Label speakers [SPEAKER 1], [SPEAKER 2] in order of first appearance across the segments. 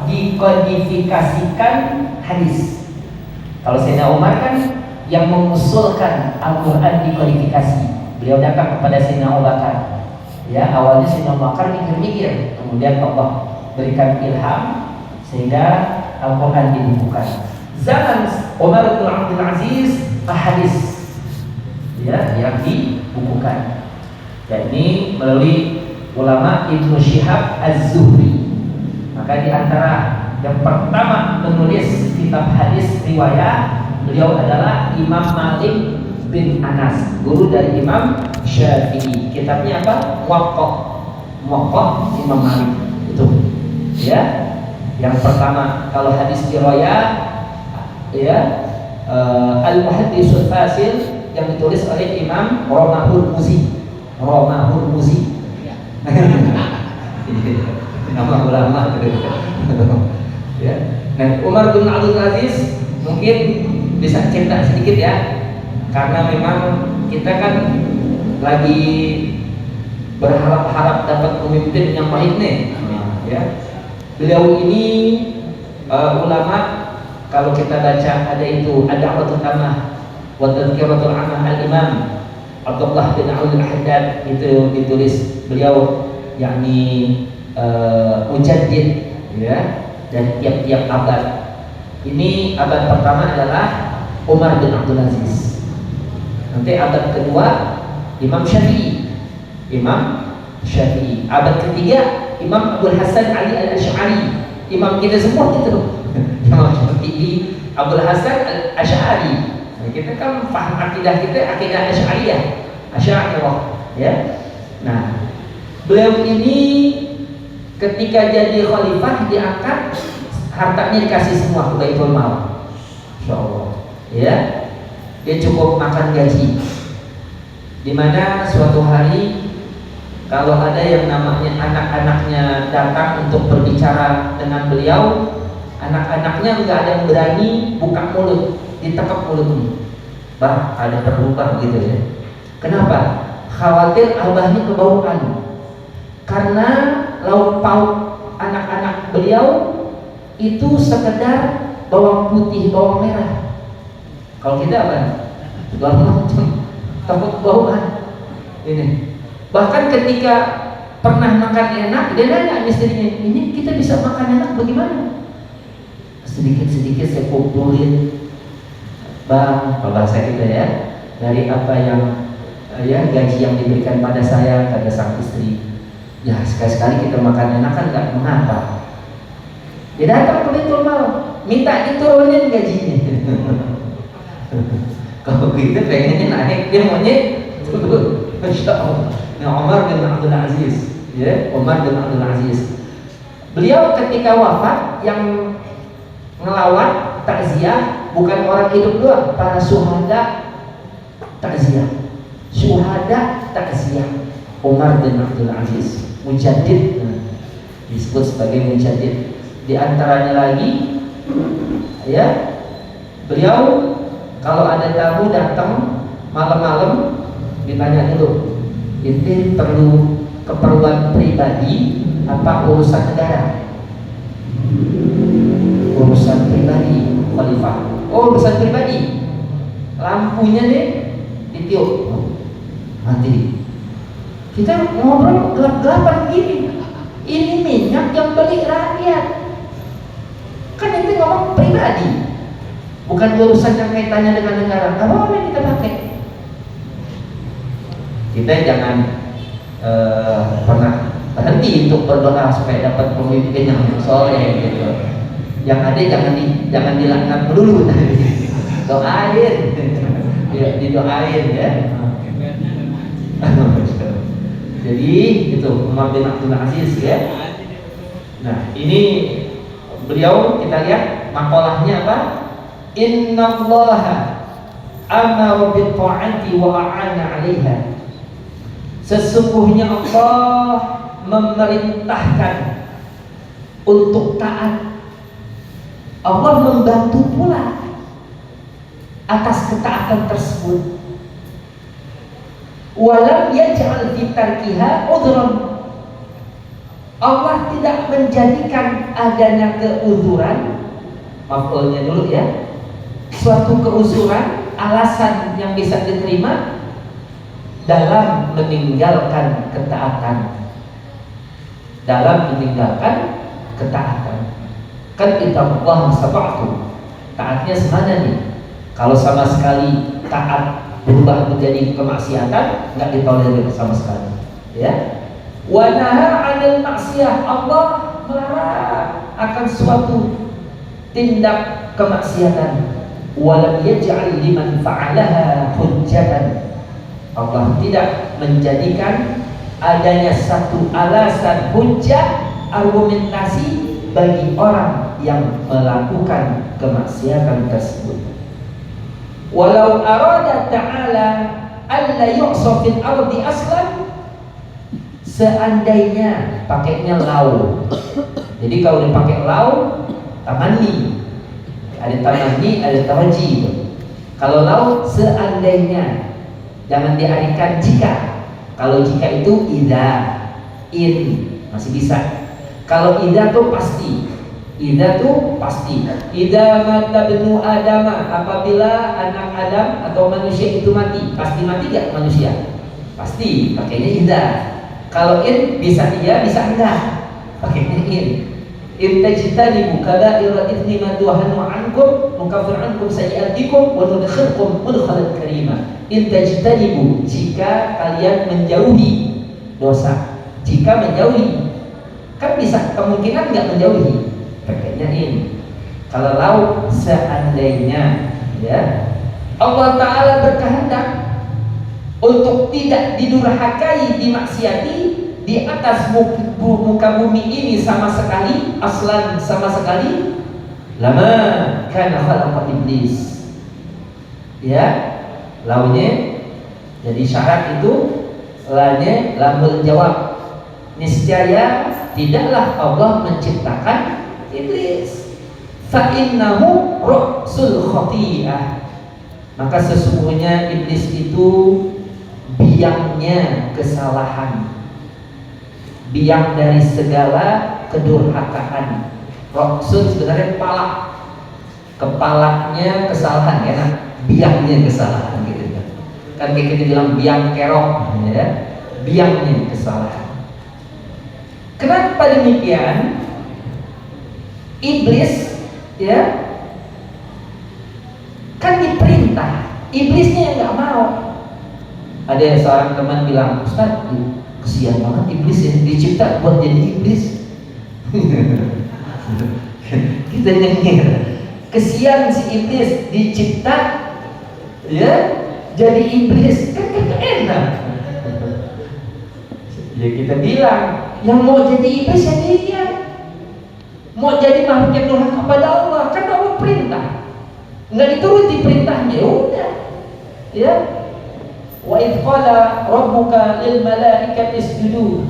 [SPEAKER 1] dikodifikasikan hadis. Kalau Sayyidina Umar kan yang mengusulkan Al-Quran dikodifikasi. Beliau datang kepada Sayyidina Abu Bakar. Ya, awalnya Sayyidina Abu Bakar mikir-mikir, kemudian Allah berikan ilham sehingga Al-Quran dibukukan. Zaman Umar bin Abdul Aziz, hadis ya yang dibukukan. Dan ini melalui ulama Ibnu Syihab Az-Zuhri. Maka di antara yang pertama menulis kitab hadis riwayat beliau adalah Imam Malik bin Anas, guru dari Imam Syafi'i. Kitabnya apa? Muwatta Imam Malik. Itu ya. Yang pertama kalau hadis riwayat ya Al-Muhaddisul Fasil yang ditulis oleh Imam Romahul Muzi. Nama ulama ya. Nah, Umar bin Abdul Aziz mungkin bisa cerita sedikit ya, karena memang kita kan lagi berharap-harap dapat pemimpin yang baik nih ya. Beliau ini ulama, kalau kita baca ada itu Ad-Da'watul Amah wa Tadhkiratul Amah Al-Imam Abdullah bin Abdul Haddad, itu ditulis beliau yakni mujaddid ya, dan tiap-tiap abad. Ini abad pertama adalah Umar bin Abdul Aziz. Nanti abad kedua Imam Syafi'i. Abad ketiga Imam Abdul Hasan Ali Al-Asy'ari. Imam kita semua itu. Imam Syafi'i, Abdul Hasan Al-Asy'ari. Nah, kita kan paham akidah kita akidah Asy'ariyah. Asy'ariyah ya. Nah, beliau ini ketika jadi khalifah diangkat, hartanya dikasih semua ke Baitul Mal. Insyaallah. Ya. Dia cukup makan gaji. Dimana suatu hari kalau ada yang namanya anak-anaknya datang untuk berbicara dengan beliau, anak-anaknya nggak ada yang berani buka mulut, ditekap mulutnya. Bah, ada berubah gitu ya. Kenapa? Khawatir abahnya kebauan. Karena lauk pauk anak-anak beliau itu sekedar bawang putih, bawang merah. Kalau kita apa? Segala macam, takut bauan. Ini. Bahkan ketika pernah makan enak, dia nanya istrinya, ini kita bisa makan enak bagaimana? Sedikit-sedikit saya kumpulin, bang, kalau bahasa kita ya, dari apa yang ya gaji yang diberikan pada saya, kata sang istri. Ya sekali-sekali kita makan enak kan nggak mengapa. Dia datang ke Baitul Mal, minta diturunin gajinya. Kalau kita pengennya naik, dia maunya turun. Masya Allah. Nah, Umar bin Abdul Aziz, ya, Umar bin Abdul Aziz. Beliau ketika wafat yang ngelawan takziah bukan orang hidup doang, para syuhada takziah. Syuhada takziah. Umar bin Abdul Aziz, mujaddid, disebut sebagai mujaddid. Di antaranya lagi ya, beliau kalau ada tamu datang malam-malam ditanya dulu, ini perlu keperluan pribadi apa urusan negara? Urusan pribadi, khalifah. Oh, urusan pribadi. Lampunya deh ditiup, mati. Kita ngobrol gelap-gelapan gini. Ini minyak yang beli rakyat. Kan itu ngomong pribadi, bukan urusan yang kaitannya dengan negara. Apa yang kita pakai? Kita jangan pernah berhenti untuk berdoa supaya dapat pemimpin yang soleh gitu. Yang ada jangan dilaknat dulu. Doain, ya, didoain ya. Jadi itu Umar bin Abdul Aziz ya. Nah ini beliau, kita lihat makolahnya apa? Innallaha amara bil ta'ati wa a'ana 'alaiha. Sesungguhnya Allah memerintahkan untuk taat. Allah membantu pula atas ketaatan tersebut. Walam yaj'al fi tarkiha udhran. Allah tidak menjadikan adanya keuzuran, maf'ulnya dulu ya, suatu keuzuran, alasan yang bisa diterima dalam meninggalkan ketaatan. Dalam meninggalkan ketaatan. Kan kita Allah sab'atu. Taatnya semana nih? Kalau sama sekali taat berubah menjadi kemaksiatan, nggak ditolerir sama sekali. Ya. Wa naha 'anil maksiyah, Allah melarang akan suatu tindak kemaksiatan. Wa lam yaj'al liman fa'alaha hujjatan. Allah tidak menjadikan adanya satu alasan hujjah, argumentasi bagi orang yang melakukan kemaksiatan tersebut. Walau arada ta'ala alla yu'sa fil ardi aslan, seandainya pakainya lau. Jadi kalau dipakai lau, tamani. Ada tamani, ada taraji. Kalau lau seandainya, jangan diartikan jika. Kalau jika itu idza, in masih bisa. Kalau idza tuh pasti. Idza tuh pasti. Idza mata benu Adama, apabila anak Adam atau manusia itu mati, pasti mati gak manusia? Pasti, pakainya idza. Kalau in bisa iya, bisa enggak, pakainya in. In tajtanibu kaba'ira itsmi ma tuhanu ankum nukaffir ankum sayi'atikum wa nudkhilkum mudkhalan karima. In tajtanibu, jika kalian menjauhi dosa. Jika menjauhi, kan bisa kemungkinan enggak menjauhi, pakainya in. Kalau lau seandainya, ya, Allah Ta'ala berkehendak untuk tidak didurhakai, dimaksiati di atas muka bumi ini sama sekali, aslan sama sekali, lama kana khalaqa iblis. Ya, launya jadi syarat itu, lanya lamul jawab, niscaya tidaklah Allah menciptakan iblis. Fa innahu ra'sul khati'ah, maka sesungguhnya iblis itu biangnya kesalahan, biang dari segala kedurhakaan. Ra'sul sebenarnya kepala, kepalanya kesalahan, ya, biangnya kesalahan gitu kan. Kan kayak kita bilang biang kerok, ya, biangnya kesalahan. Kenapa demikian? Iblis, ya, kan diperintah, iblisnya yang nggak mau. Ada seorang teman bilang, Ustaz, kesian banget iblis ya, dicipta buat jadi iblis. Kita nyengir, kesian si iblis dicipta, ya, jadi iblis, kan enak. Ya kita bilang, yang mau jadi iblis ya dia, mau jadi makhluk yang durhaka kepada Allah, kan Allah perintah, nggak dituruti perintahnya, ya udah, ya. Wa idh qala rabbuka lil malaikati isjudu,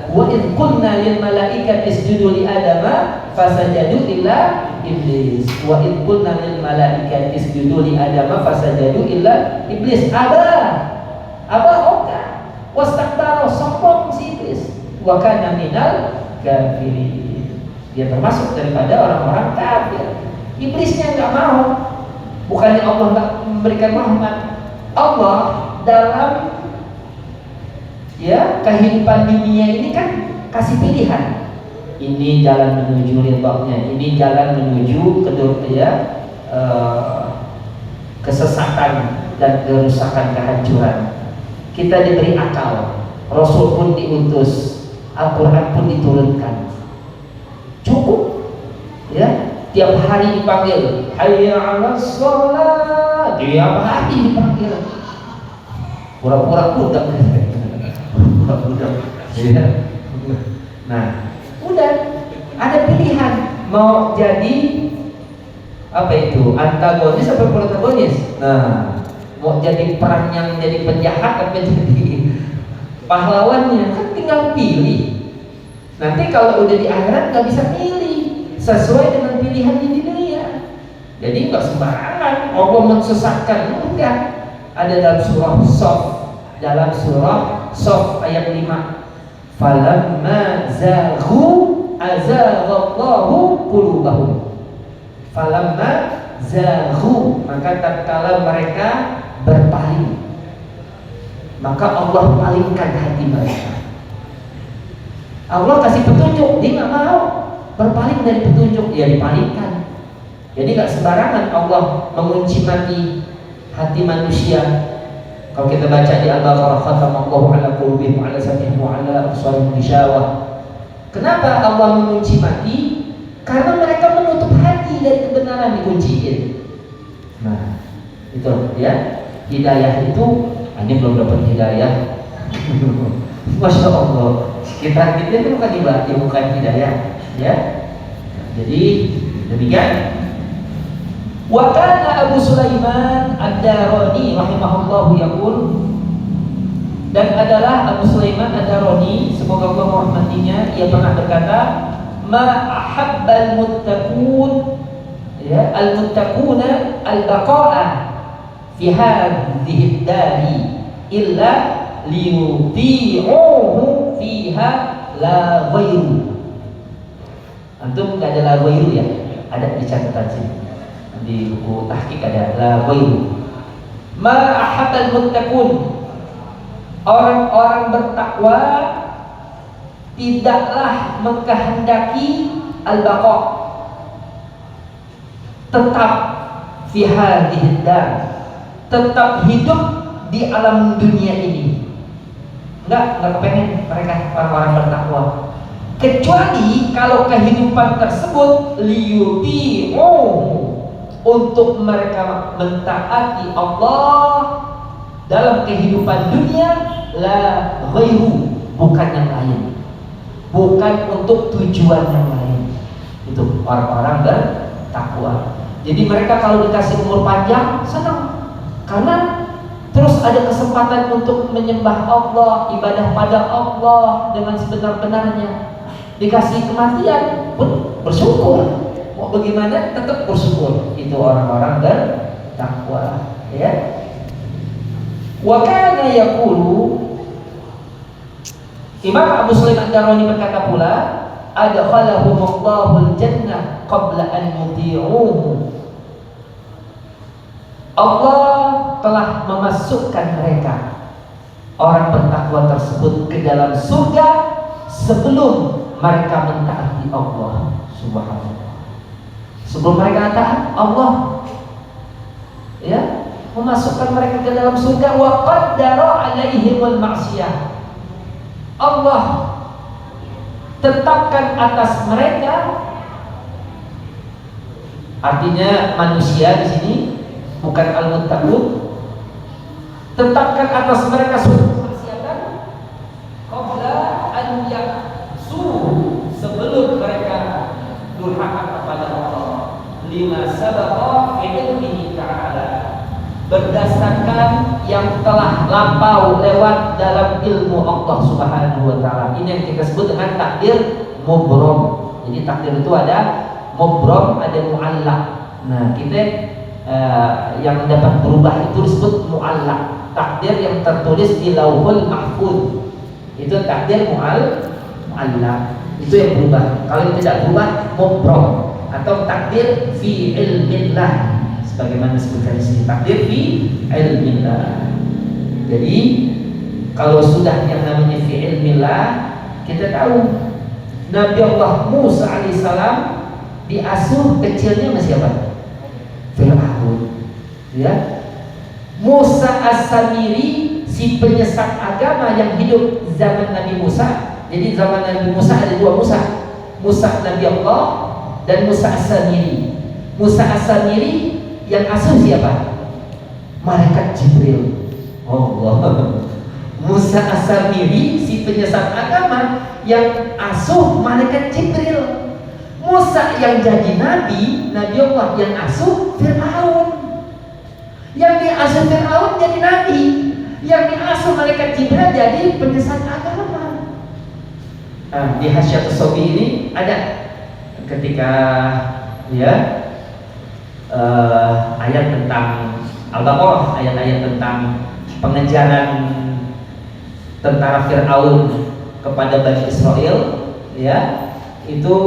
[SPEAKER 1] wa idh qulna lil malaikati isjudu li adama fasajadu illa iblis, wa idh qulna lil malaikati isjudu li adama fasajadu illa iblis. Aba oka wastakbara, sombong si iblis, wa kana minal kafirin, dia termasuk daripada orang-orang kafir. Iblisnya nggak mau, bukannya Allah nggak memberikan rahmat. Allah dalam, ya, kehidupan dunia ini kan kasih pilihan. Ini jalan menuju ridhonya, ini jalan menuju kesesatan dan kerusakan, kehancuran. Kita diberi akal, Rasul pun diutus, Al-Quran pun diturunkan. Cukup, ya, tiap hari dipanggil hayya 'alas shalah, tiap hari dipanggil. Pura-pura budak. Ya. Nah, udah ada pilihan, mau jadi apa itu, antagonis atau protagonis. Nah, mau jadi peran yang jadi penjahat atau jadi pahlawannya, kan tinggal pilih. Nanti kalau udah di akhirat nggak bisa pilih sesuai dengan pilihan di dunia. Jadi nggak sembarangan Allah mensesatkan, enggak. Ada dalam surah Sof ayat 5, Falamma zaghu azaghallahu qulubahum. Falamma zaghu, maka tatkala mereka berpaling, maka Allah palingkan hati mereka. Allah kasih petunjuk, dia nggak mau berpaling dari petunjuk, dia dipalingkan. Jadi nggak sembarangan Allah mengunci hati manusia. Kalau kita baca di Al-Baqarah, khatamallahu ala qulubihim wa ala sam'ihim wa ala absarihim ghishawah. Kenapa Allah mengunci mati? Karena mereka menutup hati dari kebenaran, dikunciin. Nah, itu ya. Hidayah itu, ini belum dapat hidayah. Masya Allah. Kita itu bukan hidayah, ya. Jadi demikian. Wa kana Abu Sulaiman Ad-Darani rahimahullahu yaqul, dan adalah Abu Sulaiman Ad-Darani, semoga Allah merahmatinya, ia pernah berkata, ma ahabbal muttaqun, ya, al-muttaquna al-baqa'a fi hadhihi ad-dari illa liyuti'uhu fiha la ghairu. Antum enggak ada la ghairu ya? Ada di catatan sini. Di buku tahqiq ada la ghairu. Ma ahabbal muttaqun, orang-orang bertakwa tidaklah mengkehendaki al-baqa, tetap fi hadhihi dar, tetap hidup di alam dunia ini. Enggak kepengen mereka orang-orang bertakwa, kecuali kalau kehidupan tersebut liyuti'u, untuk mereka mentaati Allah dalam kehidupan dunia, la ghairu, bukan yang lain, bukan untuk tujuan yang lain. Itu orang-orang bertakwa. Jadi mereka kalau dikasih umur panjang senang, karena terus ada kesempatan untuk menyembah Allah, ibadah pada Allah dengan sebenar-benarnya. Dikasih kematian pun bersyukur. Mau bagaimana tetap bersyukur. Itu orang-orang bertakwa, ya. Wa kana yaqulu, Imam Abu Sulaiman Ad-Darani berkata pula, adkhalahumullahu al-jannah qabla an yuti'uhu. Allah telah memasukkan mereka, orang bertakwa tersebut, ke dalam surga sebelum mereka mentaati Allah Subhanahu. Sebelum mereka taat Allah, ya, memasukkan mereka ke dalam surga. Wa qaddara alaihimul ma'siyah, Allah tetapkan atas mereka, artinya manusia di sini, bukan al-muttaqun, tetapkan atas mereka suatu kemaksiatan qabla an ya'su, sebelum mereka durhaka kepada Allah, lima sabaqa fi ilmihi ta'ala, berdasarkan yang telah lampau lewat dalam ilmu Allah Subhanahu wa taala. Ini yang kita sebut dengan takdir mubrom. Jadi takdir itu ada mubrom, ada muallaq. Nah, kita yang dapat berubah itu disebut muallaq. Takdir yang tertulis di Lauhul Mahfuz itu takdir muallaq. Itu yang berubah. Kalau yang tidak berubah, mubrom atau takdir fi ilmillah, sebagaimana disebutkan di sini, takdir fi ilmillah. Jadi kalau sudah yang namanya fi ilmillah, kita tahu Nabi Allah Musa alaihissalam diasuh kecilnya sama siapa? Fir'aun, ya. Musa as-Samiri, si penyesat agama yang hidup zaman Nabi Musa. Jadi zaman Nabi Musa ada dua Musa, Musa Nabi Allah dan Musa as-Samiri. Musa as-Samiri yang asuh siapa? Malaikat Jibril. Allah. Musa as-Samiri, si penyesat agama, yang asuh malaikat Jibril. Musa yang jadi nabi, Nabi Allah, yang asuh Fir'aun. Yang diasuh Fir'aun jadi nabi, yang diasuh malaikat Jibril jadi penyesat agama. Nah, di Hasyiatus Sobi ini ada ketika ya ayat tentang Al-Baqarah, ayat-ayat tentang pengejaran tentara Fir'aun kepada Bani Israel, ya, itu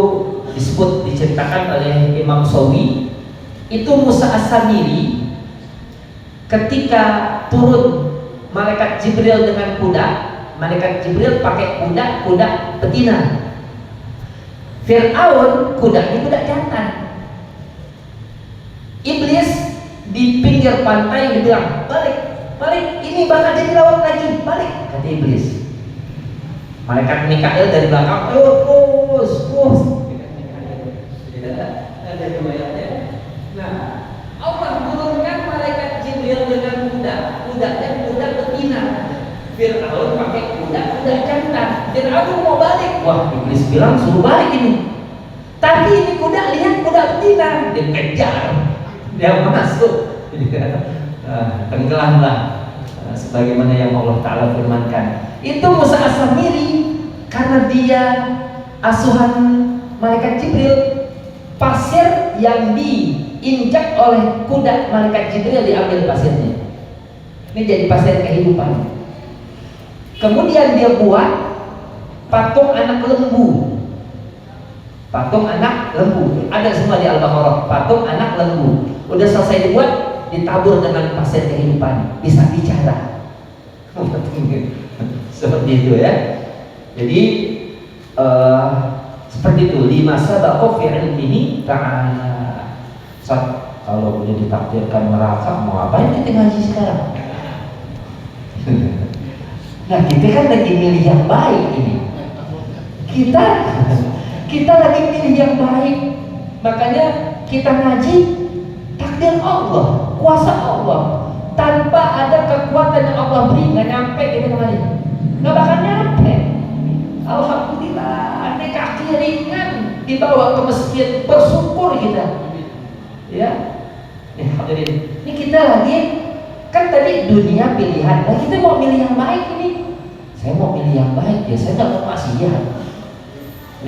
[SPEAKER 1] disebut diceritakan oleh Imam Sawi. Itu Musa As-Samiri ketika turun malaikat Jibril dengan kuda, malaikat Jibril pakai kuda betina. Fir'aun kudanya kuda jantan. Iblis di pinggir pantai dibilang, balik, ini bakal jadi lawan lagi, balik, kata Iblis. Malaikat Mikail dari belakang, ayo terus. Ada riwayatnya. Nah, Allah turunkan malaikat Jibril dengan kudanya kuda betina. Fir'aun pakai kuda jantan. Fir'aun mau balik, wah Iblis bilang suruh balik ini. Tapi ini kuda lihat kuda betina, dia kejar, dia masuk, tenggelamlah, sebagaimana yang Allah Ta'ala firmankan. Itu Musa As-Samiri karena dia asuhan malaikat Jibril. Pasir yang diinjak oleh kuda malaikat Jibril diambil pasirnya. Ini jadi pasir kehidupan. Kemudian dia buat patung anak lembu. Patung anak lembu ada semua di Al-Baqarah. Patung anak lembu udah selesai dibuat, ditabur dengan pasir kehidupan, bisa bicara. Seperti itu ya. Jadi seperti itu, lima sabaqo fi ilmihi ta'ala. Kalau udah ditakdirkan neraka, mau ngapain kita ngaji sekarang? Nah, kita kan lagi milih yang baik ini. Kita lagi milih yang baik. Makanya kita ngaji takdir Allah, kuasa Allah. Tanpa ada kekuatan yang Allah beri, nggak nyampe kita kemari. Nggak bakal nyampe. Alhamdulillah, naik kaki ringan dibawa ke masjid, bersyukur kita. Ya, hadirin. Ini kita lagi kan tadi dunia pilihan, nah kita mau milih yang baik ini. Saya mau milih yang baik ya, saya nggak mau maksiat.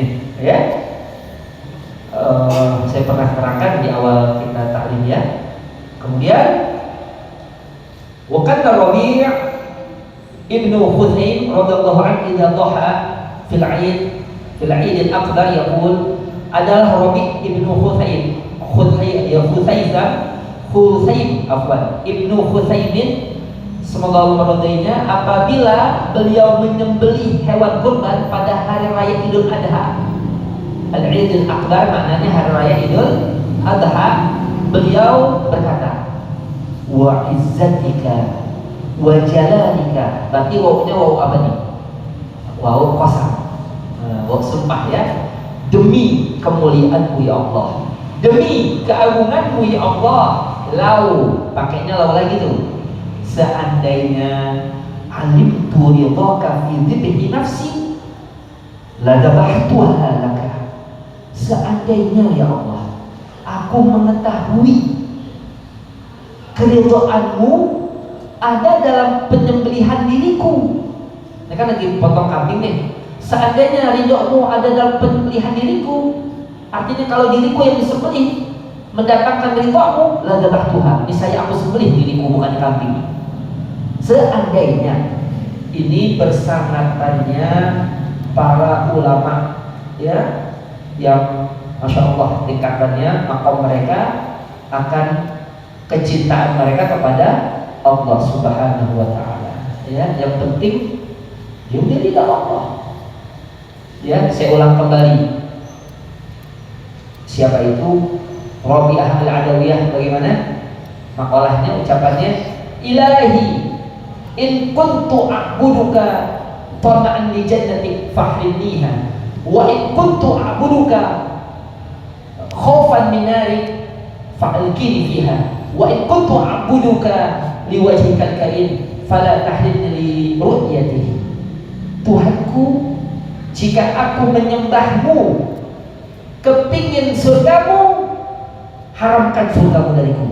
[SPEAKER 1] Nih, ya. Saya pernah terangkan di awal kita taklim ya. Kemudian, waktu Rabi' ibnu Khuthaim radhiyallahu anhu idza dhaha fil 'id al-akbar yaqul, adalah Rabi' ibnu Khuthaim ibnu Khuthaimin, semoga Allah meridainya, apabila beliau menyembelih hewan kurban pada hari raya Idul Adha. Al-'id al-akbar maknanya hari raya Idul Adha. Beliau berkata, wa izzatika wa jalalika. Berarti wawunya wawu apa nih? Wawu qasam. Wawu sumpah ya. Demi kemuliaanmu ya Allah, demi keagunganmu ya Allah, lau, pakainya lau lagi tuh, seandainya alimtu ridhaka fi dhibhi nafsi la dabahtuha laka. Seandainya ya Allah, aku mengetahui keridhaanmu ada dalam penyembelihan diriku. Ini kan lagi potong kambing nih. Seandainya ridhomu ada dalam penyembelihan diriku, artinya kalau diriku yang disembelih mendatangkan ridhomu, la dzabahtuha. Ini saya aku sembelih diriku, bukan kambing. Seandainya, ini bersamatannya para ulama ya, yang masya Allah tingkatannya maqam mereka akan kecintaan mereka kepada Allah Subhanahu wa Ta'ala. Ya, yang penting dia ridha Allah. Ya, saya ulang kembali. Siapa itu? Rabi'ah al-Adawiyah. Bagaimana makalahnya, ucapannya? Ilahi, in kuntu a'buduka tama'an li jannatik fahrimniha, wa in kuntu a'buduka khaufan min narik fa'alkini fiha, wa in kuntu a'buduka liwajhikal karim fala tahrimni li ru'yatihi. Tuhanku, jika aku menyembahmu kepingin surgamu, haramkan surgamu dariku.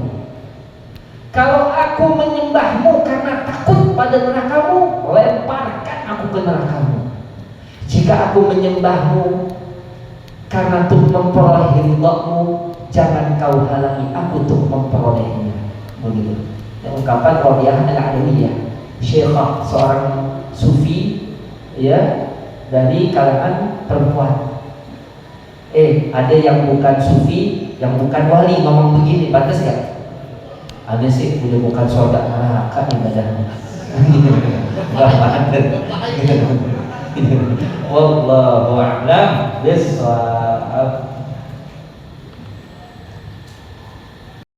[SPEAKER 1] Kalau aku menyembahmu karena takut pada nerakamu, lemparkan aku ke nerakamu. Jika aku menyembahmu karena untuk memperoleh ridhamu, jangan kau halangi aku untuk memperolehnya. Begitu. Yang ungkapan Rabi'ah al-Adawiyah, syekhah, seorang sufi ya, dari kalangan perempuan. Ada yang bukan sufi, yang bukan wali ngomong begini, pantas gak? Ada sih udah bukan soda neraka ibadahnya. Enggak pantas. Wallahu a'lam bishawab.